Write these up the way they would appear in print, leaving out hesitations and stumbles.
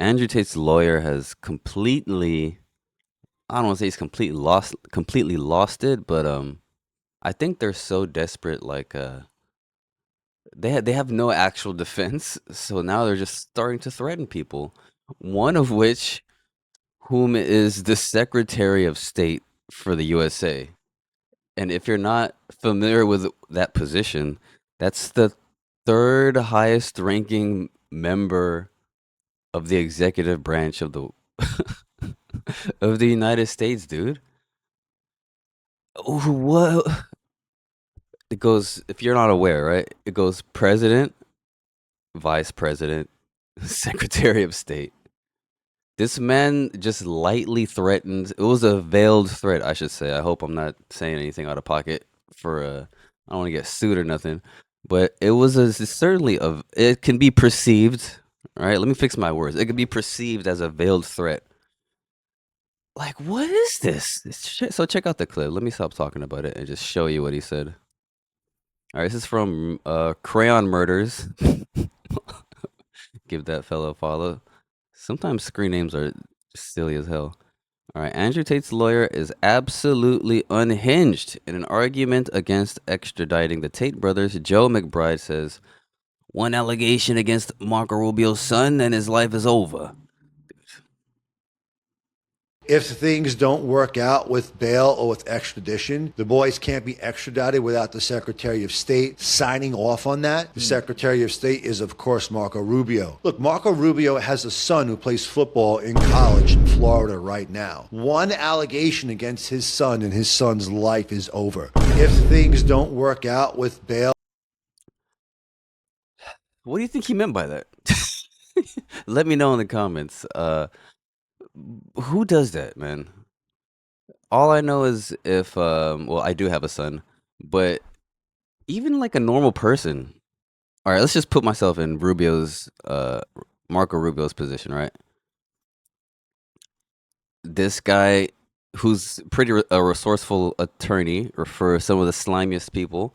Andrew Tate's lawyer has completely, I don't want to say he's completely lost it, but I think they're so desperate, like they have no actual defense, so now they're just starting to threaten people. One of which, whom is the Secretary of State for the USA. And if you're not familiar with that position, that's the third highest ranking member of the executive branch of the of the United States, dude. What? It goes, if you're not aware, right? It goes president, vice president, secretary of state. This man just lightly threatened. It was a veiled threat, I should say. I hope I'm not saying anything out of pocket for I don't want to get sued or nothing. But it was certainly it can be perceived, right? Let me fix my words. It can be perceived as a veiled threat. Like, what is this? So check out the clip. Let me stop talking about it and just show you what he said. All right, this is from Crayon Murders. Give that fellow a follow. Sometimes screen names are just silly as hell. All right, Andrew Tate's lawyer is absolutely unhinged in an argument against extraditing the Tate brothers. Joe McBride says, one allegation against Marco Rubio's son and his life is over. If things don't work out with bail or with extradition, the boys can't be extradited without the Secretary of State signing off on that. The Secretary of State is, of course, Marco Rubio. Look, Marco Rubio has a son who plays football in college in Florida right now. One allegation against his son and his son's life is over. If things don't work out with bail. What do you think he meant by that? Let me know in the comments. Who does that, man? All I know is if well, I do have a son, but even like a normal person. All right, let's just put myself in Marco Rubio's position, right? This guy who's a resourceful attorney or for some of the slimiest people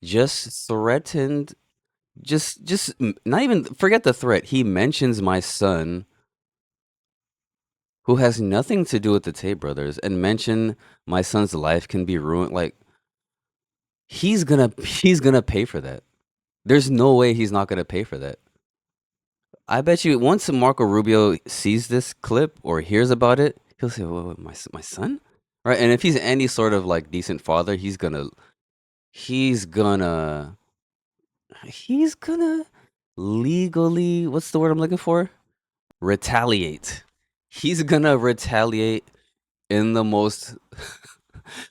just threatened, just not even, forget the threat, he mentions my son who has nothing to do with the Tate brothers and mention my son's life can be ruined. Like, he's gonna pay for that. There's no way he's not gonna pay for that. I bet you once Marco Rubio sees this clip or hears about it, he'll say, "Well, my son?" Right? And if he's any sort of like decent father, he's gonna he's gonna legally, what's the word I'm looking for? Retaliate. He's gonna retaliate in the most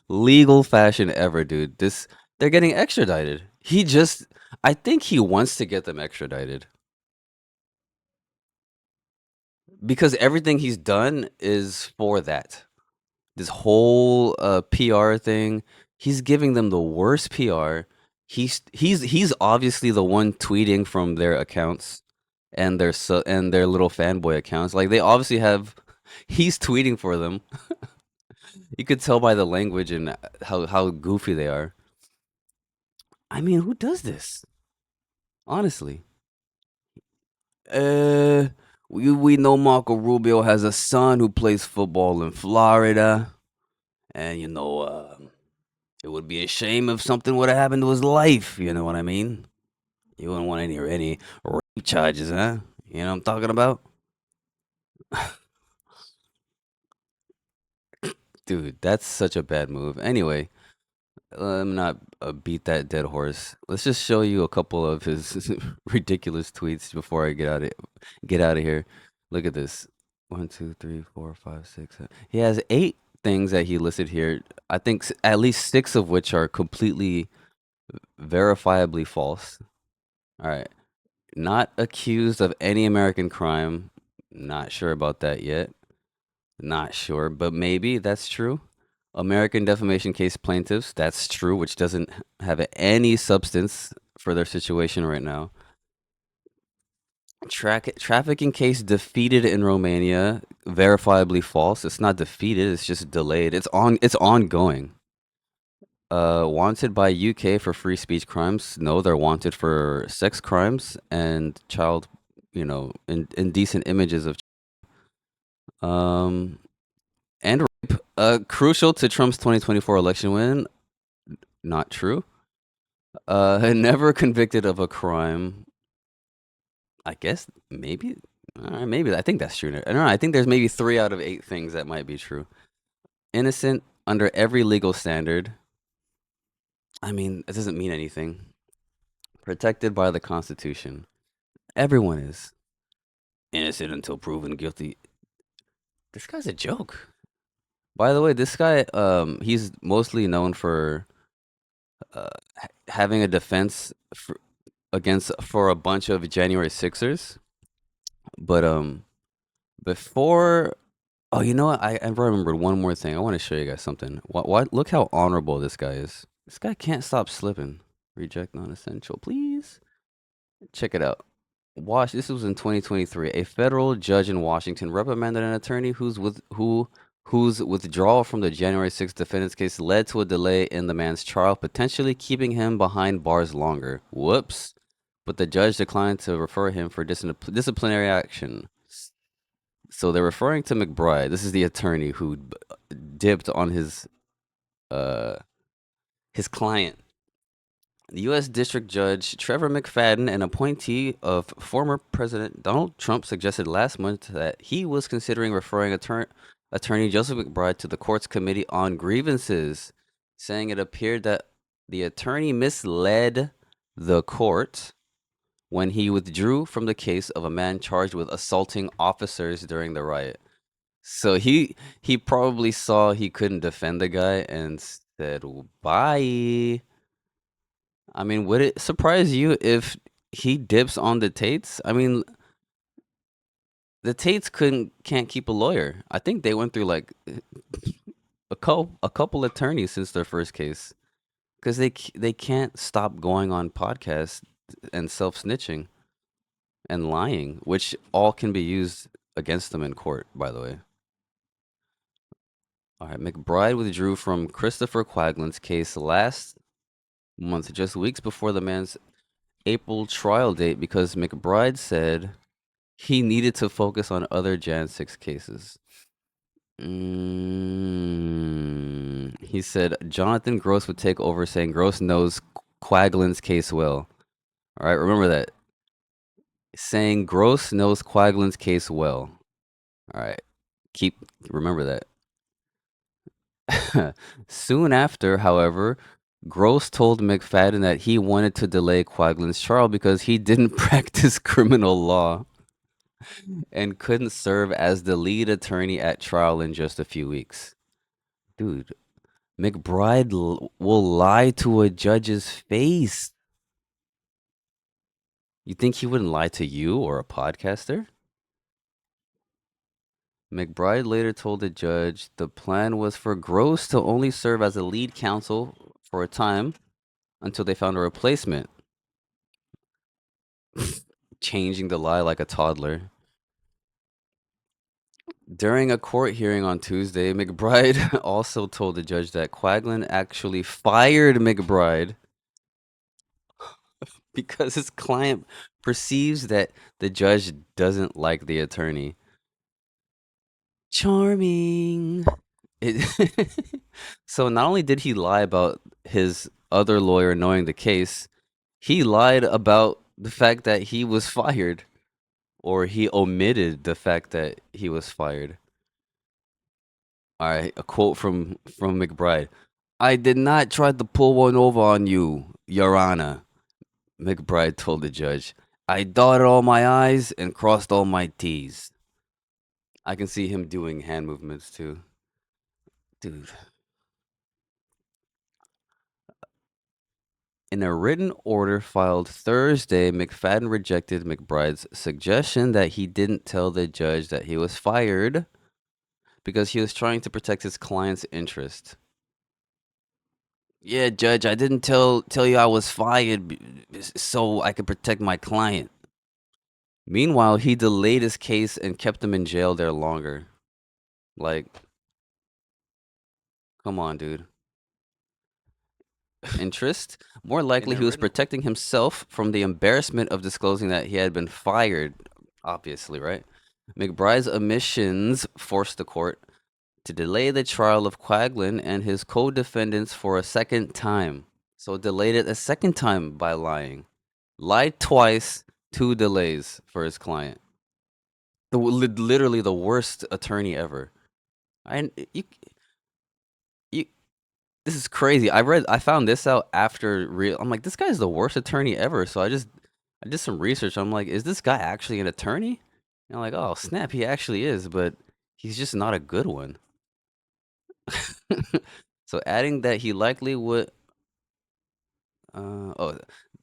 legal fashion ever, dude. They're getting extradited. I think he wants to get them extradited. Because everything he's done is for that. This whole PR thing, he's giving them the worst PR. He's obviously the one tweeting from their accounts and their little fanboy accounts. Like, they obviously have he's tweeting for them. You could tell by the language and how goofy they are. I mean, who does this? Honestly. Uh, we know Marco Rubio has a son who plays football in Florida, and it would be a shame if something would have happened to his life. You know what I mean? You wouldn't want any rape charges, huh? You know what I'm talking about? Dude, that's such a bad move. Anyway, let me not beat that dead horse. Let's just show you a couple of his ridiculous tweets before I get out of here. Look at this. 1, 2, 3, 4, 5, 6, 7. He has 8 things that he listed here. I think at least 6 of which are completely verifiably false. All right. Not accused of any American crime. Not sure about that yet. Not sure, but maybe that's true. American defamation case plaintiffs, that's true, which doesn't have any substance for their situation right now. Trafficking case defeated in Romania, verifiably false. It's not defeated, it's just delayed. It's ongoing. Wanted by UK for free speech crimes. No, they're wanted for sex crimes and child indecent images of um and rape. Crucial to Trump's 2024 election win. Not true. Never convicted of a crime. I guess maybe. All right, maybe I think that's true. I don't know. I think there's maybe 3 out of 8 things that might be true. Innocent under every legal standard. I mean, it doesn't mean anything. Protected by the Constitution. Everyone is innocent until proven guilty. This guy's a joke. By the way, this guy, he's mostly known for having a defense for a bunch of January Sixers. But before, oh, you know what? I remembered one more thing. I want to show you guys something. What? Look how honorable this guy is. This guy can't stop slipping. Reject non-essential, please. Check it out. This was in 2023. A federal judge in Washington reprimanded an attorney whose withdrawal from the January 6th defendant's case led to a delay in the man's trial, potentially keeping him behind bars longer. Whoops. But the judge declined to refer him for disciplinary action. So they're referring to McBride. This is the attorney who dipped on his client. The U.S. District Judge Trevor McFadden, an appointee of former President Donald Trump, suggested last month that he was considering referring attorney Joseph McBride to the court's Committee on Grievances, saying it appeared that the attorney misled the court when he withdrew from the case of a man charged with assaulting officers during the riot. So he probably saw he couldn't defend the guy and said, bye. I mean, would it surprise you if he dips on the Tates? I mean, the Tates can't keep a lawyer. I think they went through like a couple attorneys since their first case, because they can't stop going on podcasts and self-snitching and lying, which all can be used against them in court, by the way. All right, McBride withdrew from Christopher Quaglin's case last month, just weeks before the man's April trial date, because McBride said he needed to focus on other Jan 6 cases. He said Jonathan Gross would take over, saying Gross knows Quaglin's case well. All right, remember that. Saying Gross knows Quaglin's case well. All right, remember that. Soon after, however, Gross told McFadden that he wanted to delay Quaglin's trial because he didn't practice criminal law and couldn't serve as the lead attorney at trial in just a few weeks. Dude, McBride will lie to a judge's face. You think he wouldn't lie to you or a podcaster? McBride later told the judge the plan was for Gross to only serve as a lead counsel for a time until they found a replacement. Changing the lie like a toddler. During a court hearing on Tuesday, McBride also told the judge that Quaglin actually fired McBride because his client perceives that the judge doesn't like the attorney. Charming. So not only did he lie about his other lawyer knowing the case, he lied about the fact that he was fired, or he omitted the fact that he was fired. All right, a quote from McBride. I did not try to pull one over on you, Your Honor, McBride told the judge. I dotted all my I's and crossed all my T's. I can see him doing hand movements too. Dude. In a written order filed Thursday, McFadden rejected McBride's suggestion that he didn't tell the judge that he was fired because he was trying to protect his client's interest. Yeah, Judge, I didn't tell you I was fired so I could protect my client. Meanwhile, he delayed his case and kept him in jail there longer. Like, come on, dude. Interest? More likely he was protecting himself from the embarrassment of disclosing that he had been fired. Obviously, right? McBride's omissions forced the court to delay the trial of Quaglin and his co-defendants for a second time. So delayed it a second time by lying. Lied twice, two delays for his client. Literally the worst attorney ever. I you you this is crazy. I found this out after real. I'm like, this guy's the worst attorney ever. So I did some research. I'm like, is this guy actually an attorney? And I'm like, oh snap, he actually is, but he's just not a good one. So adding that he likely would oh,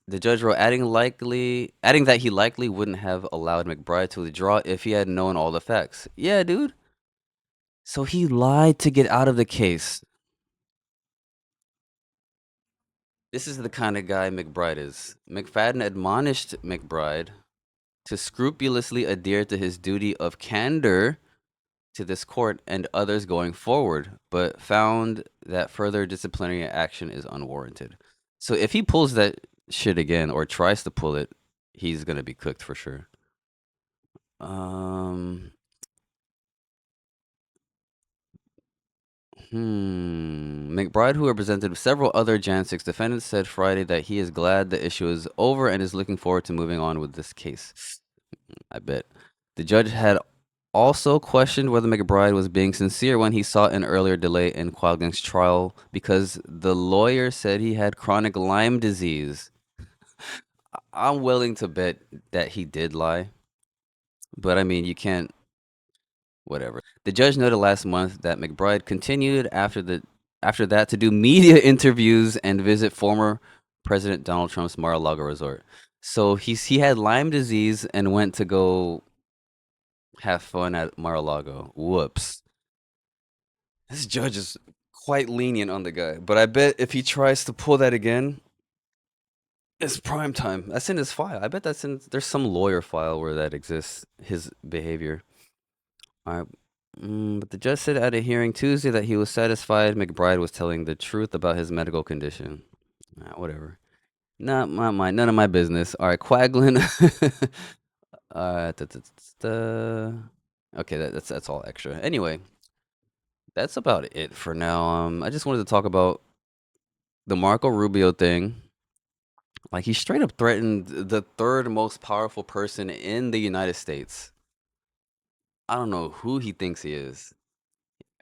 the judge wrote adding that he likely wouldn't have allowed McBride to withdraw if he had known all the facts. Yeah, dude. So he lied to get out of the case. This is the kind of guy McBride is. McFadden admonished McBride to scrupulously adhere to his duty of candor to this court and others going forward, but found that further disciplinary action is unwarranted. So if he pulls that shit again or tries to pull it, he's gonna be cooked for sure. Um, McBride, who represented several other Jan 6 defendants, said Friday that he is glad the issue is over and is looking forward to moving on with this case. I bet. The judge had also questioned whether McBride was being sincere when he sought an earlier delay in Quaglin's trial because the lawyer said he had chronic Lyme disease. I'm willing to bet that he did lie, but I mean, you can't. Whatever. The judge noted last month that McBride continued after that to do media interviews and visit former President Donald Trump's Mar-a-Lago resort. So he had Lyme disease and went to go have fun at Mar-a-Lago. Whoops. This judge is quite lenient on the guy, but I bet if he tries to pull that again, it's prime time. That's in his file. I bet there's some lawyer file where that exists, his behavior. All right. But the judge said at a hearing Tuesday that he was satisfied McBride was telling the truth about his medical condition. Whatever. None of my business. All right, Quaglin. Okay, that's all extra. Anyway, that's about it for now. I just wanted to talk about the Marco Rubio thing. Like he straight up threatened the third most powerful person in the United States. I don't know who he thinks he is.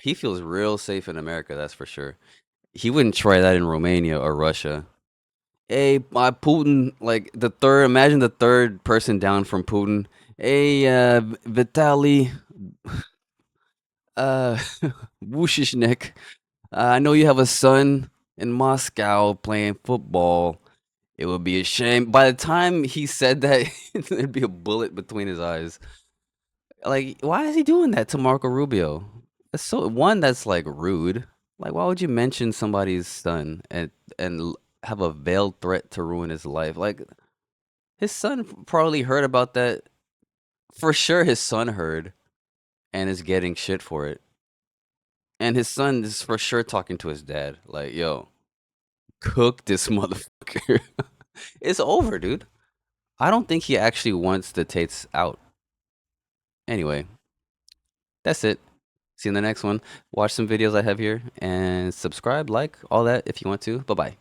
He feels real safe in America, that's for sure. He wouldn't try that in Romania or Russia. Hey, Putin, like the third, imagine the third person down from Putin. Hey, Vitaly, uh, Vushishnik, I know you have a son in Moscow playing football. It would be a shame. By the time he said that, there'd be a bullet between his eyes. Like, why is he doing that to Marco Rubio? That's so one that's like rude. Like, why would you mention somebody's son and have a veiled threat to ruin his life? Like, his son probably heard about that. For sure, his son heard and is getting shit for it. And his son is for sure talking to his dad. Like, yo, cook this motherfucker. It's over, dude. I don't think he actually wants the Tates out. Anyway, that's it. See you in the next one. Watch some videos I have here and subscribe, like, all that if you want to. Bye bye.